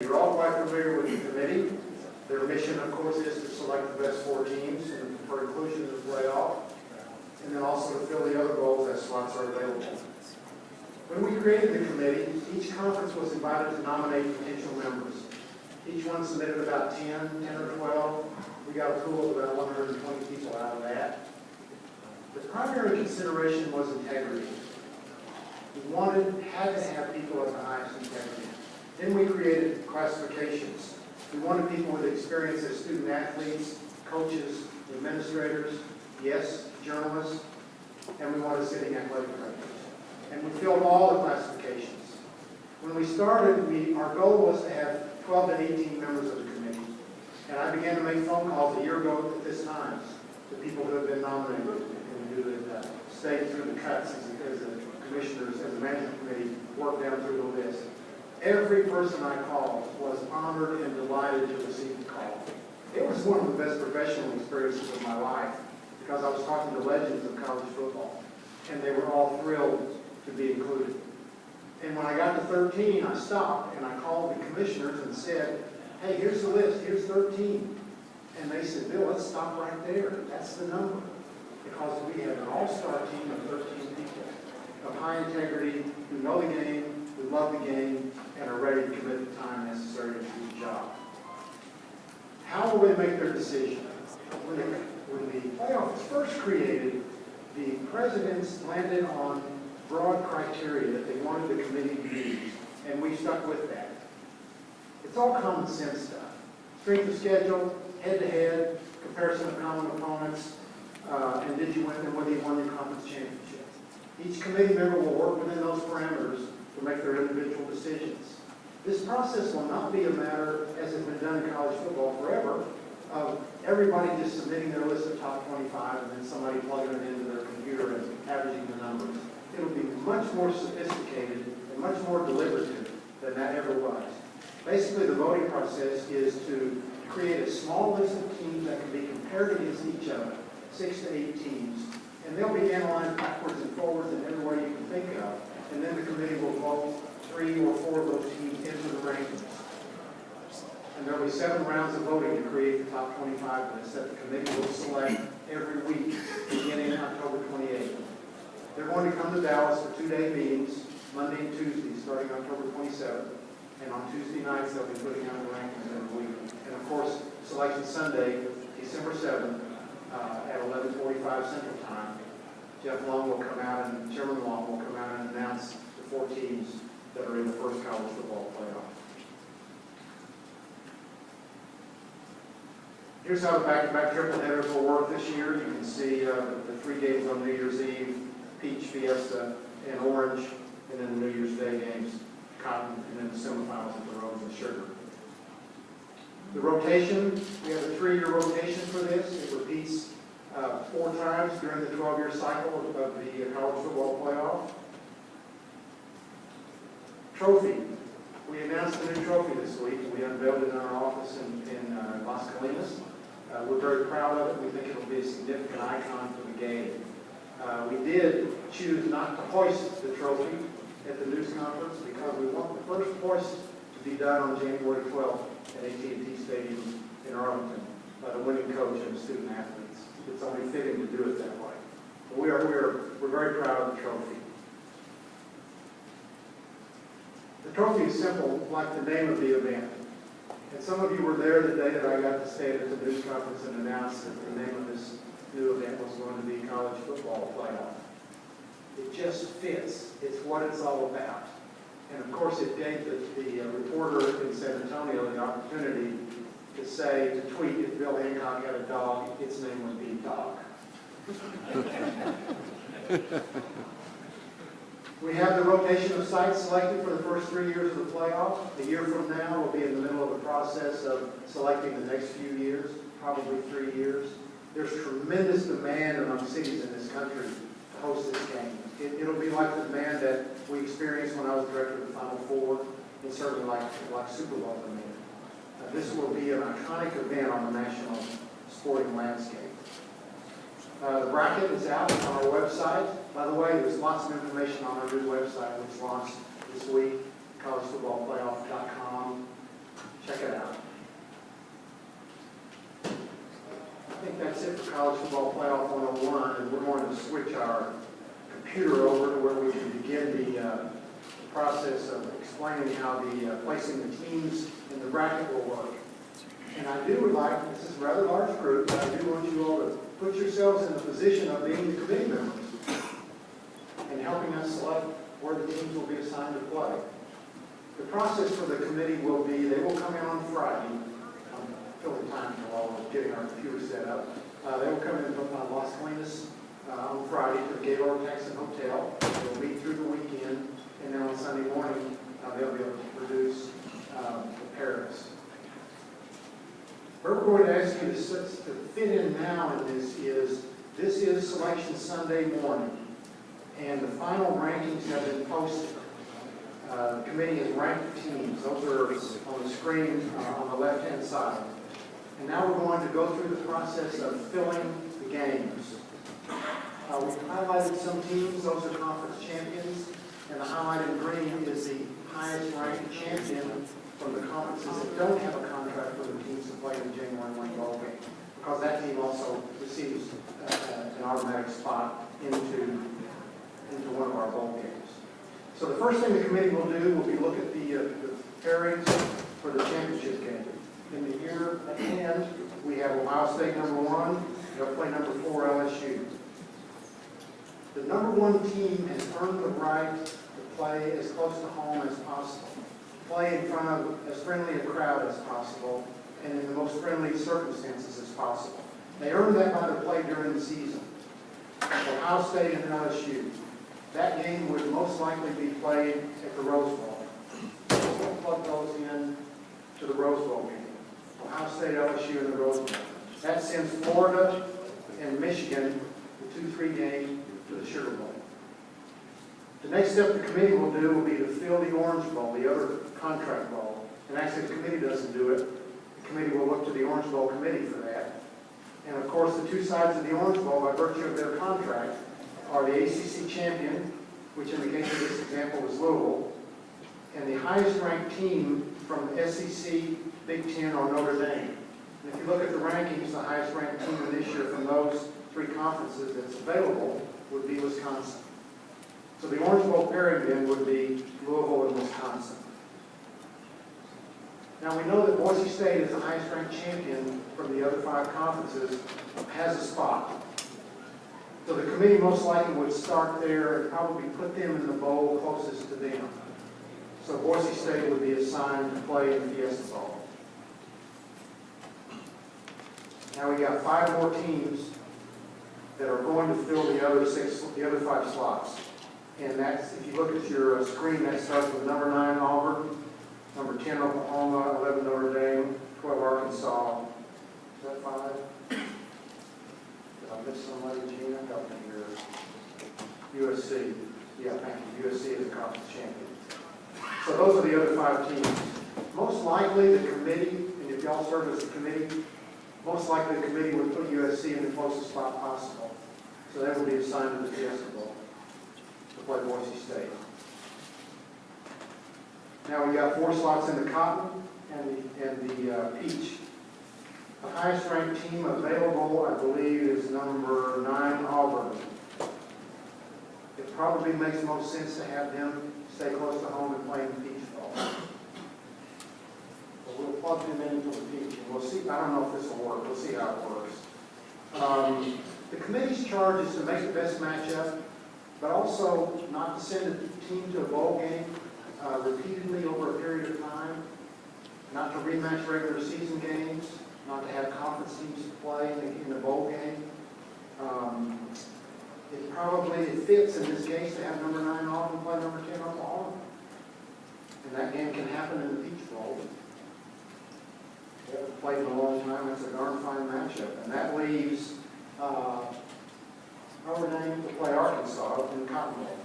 You're all quite familiar with the committee. Their mission, of course, is to select the best 4 teams and for inclusion in the playoff, and then also to fill the other roles as slots are available. When we created the committee, each conference was invited to nominate potential members. Each one submitted about 10 or 12. We got a pool of about 120 people out of that. The primary consideration was integrity. We had to have people of the highest integrity. Then we created classifications. We wanted people with experience as student athletes, coaches, administrators, yes, journalists, and we wanted sitting athletic directors. And we filled all the classifications. When we started, our goal was to have 12 to 18 members of the committee. And I began to make phone calls a year ago at this time to people who have been nominated and who had stayed through the cuts as the commissioners and the management committee worked down through the list. Every person I called was honored and delighted to receive the call. It was one of the best professional experiences of my life because I was talking to legends of college football, and they were all thrilled to be included. And when I got to 13, I stopped and I called the commissioners and said, hey, here's the list, here's 13. And they said, Bill, let's stop right there. That's the number. Because we have an all-star team of 13 people of high integrity, who know the game, who love the game, and are ready to commit the time necessary to do the job. How will they make their decision? When the playoff was first created, the presidents landed on broad criteria that they wanted the committee to use, and we stuck with that. It's all common sense stuff. Strength of schedule, head-to-head, comparison of common opponents, and did you win and whether you won your conference championship. Each committee member will work within those parameters to make their individual decisions. This process will not be a matter, as has been done in college football forever, of everybody just submitting their list of top 25 and then somebody plugging it into their computer and averaging the numbers. It'll be much more sophisticated and much more deliberative than that ever was. Basically, the voting process is to create a small list of teams that can be compared against each other, 6 to 8 teams, and they'll be analyzed backwards and forwards in every way you can think of, and then the committee will vote 3 or 4 of those teams into the rankings. And there will be 7 rounds of voting to create the top 25 list that the committee will select every week, beginning October 28th. They're going to come to Dallas for 2-day meetings, Monday and Tuesday, starting October 27th. And on Tuesday nights, they'll be putting out the rankings every week. And of course, Selection Sunday, December 7th, at 11:45 Central Time, Jeff Long will come out and Chairman Long will come out and announce the 4 teams that are in the first college football playoff. Here's how the back-to-back triple headers will work this year. You can see the 3 games on New Year's Eve, Peach, Fiesta, and Orange, and then the New Year's Day games, Cotton, and then the semifinals at the Rose and Sugar. The rotation, we have a 3-year rotation for this. It repeats 4 times during the 12-year cycle of the college football playoff. Trophy. We announced a new trophy this week. We unveiled it in our office in Las Colinas. We're very proud of it. We think it will be a significant icon for the game. We did choose not to hoist the trophy at the news conference because we want the first hoist to be done on January 12th at AT&T Stadium in Arlington by the winning coach and student athletes. It's only fitting to do it that way. But we're very proud of the trophy. The trophy is simple, like the name of the event. And some of you were there the day that I got to stand at the news conference and announce that the name of this new event was going to be College Football Playoff. It just fits. It's what it's all about. And of course, it gave the reporter in San Antonio the opportunity to tweet, if Bill Hancock had a dog, its name would be Dog. We have the rotation of sites selected for the first 3 years of the playoff. A year from now, we'll be in the middle of the process of selecting the next few years, probably 3 years. There's tremendous demand among cities in this country to host this game. It'll be like the demand that we experienced when I was director of the Final Four, and certainly like Super Bowl demand. This will be an iconic event on the national sporting landscape. The bracket is out on our website. By the way, there's lots of information on our new website, which launched this week, collegefootballplayoff.com. it for College Football Playoff 101, and we're going to switch our computer over to where we can begin the process of explaining how the placing the teams in the bracket will work. And I would like, this is a rather large group, but I do want you all to put yourselves in the position of being the committee members and helping us select where the teams will be assigned to play. The process for the committee will be, they will come in on Friday. I'm filling time while we're getting our computer set up. They will come in Las Colinas on Friday to the Gaylord Texan Hotel. They'll meet through the weekend, and then on Sunday morning, they'll be able to produce the pairs. What we're going to ask you to fit in now in this is Selection Sunday morning, and the final rankings have been posted. The committee has ranked the teams. Those are on the screen on the left-hand side. And now we're going to go through the process of filling the games. We've highlighted some teams. Those are conference champions. And the highlighted in green is the highest ranked champion from the conferences that don't have a contract for the teams to play in the January 1 bowl game, because that team also receives an automatic spot into one of our bowl games. So the first thing the committee will do will be look at the pairings for the championship game. In the year at hand, we have Ohio State number 1. They'll play number 4 LSU. The number 1 team has earned the right to play as close to home as possible, play in front of as friendly a crowd as possible, and in the most friendly circumstances as possible. They earned that by their play during the season. Ohio State and LSU. That game would most likely be played at the Rose Bowl. We'll plug those in to the Rose Bowl game. Ohio State, LSU, and the Rose Bowl. That sends Florida and Michigan, the 2-3 game, to the Sugar Bowl. The next step the committee will do will be to fill the Orange Bowl, the other contract bowl. And actually, the committee doesn't do it. The committee will look to the Orange Bowl committee for that. And of course, the two sides of the Orange Bowl, by virtue of their contract, are the ACC champion, which in the case of this example is Louisville, and the highest ranked team from the SEC, Big Ten, or Notre Dame. And if you look at the rankings, the highest ranked team this year from those 3 conferences that's available would be Wisconsin. So the Orange Bowl pairing then would be Louisville and Wisconsin. Now we know that Boise State is the highest ranked champion from the other 5 conferences, has a spot. So the committee most likely would start there and probably put them in the bowl closest to them. So Boise State would be assigned to play in the Fiesta Bowl. Now we got 5 more teams that are going to fill the other 5 slots. And that's, if you look at your screen, that starts with number 9 Auburn, number 10 Oklahoma, 11 Notre Dame, 12 Arkansas. Is that 5? Did I miss somebody, Gina? Help me here. USC. Yeah, thank you. USC is a conference champion. So those are the other 5 teams. Most likely the committee, and if y'all serve as a committee, most likely the committee would put USC in the closest spot possible. So they will be assigned to the Fiesta Bowl to play Boise State. Now we got 4 slots in the Cotton and the Peach. The highest ranked team available, I believe, is number 9 Auburn. It probably makes most sense to have them stay close to home and play in the Peach Bowl. So we'll plug them in for the Peach, and we'll see. I don't know if this will work. We'll see how it works. The committee's charge is to make the best matchup, but also not to send a team to a bowl game repeatedly over a period of time, not to rematch regular season games, not to have conference teams play in the bowl game. It fits in this case to have number 9 Auburn play number 10 Oklahoma. And that game can happen in the Peach Bowl. They haven't played in a long time. It's a darn fine matchup. And that leaves Notre Dame to play Arkansas in the Cotton Bowl.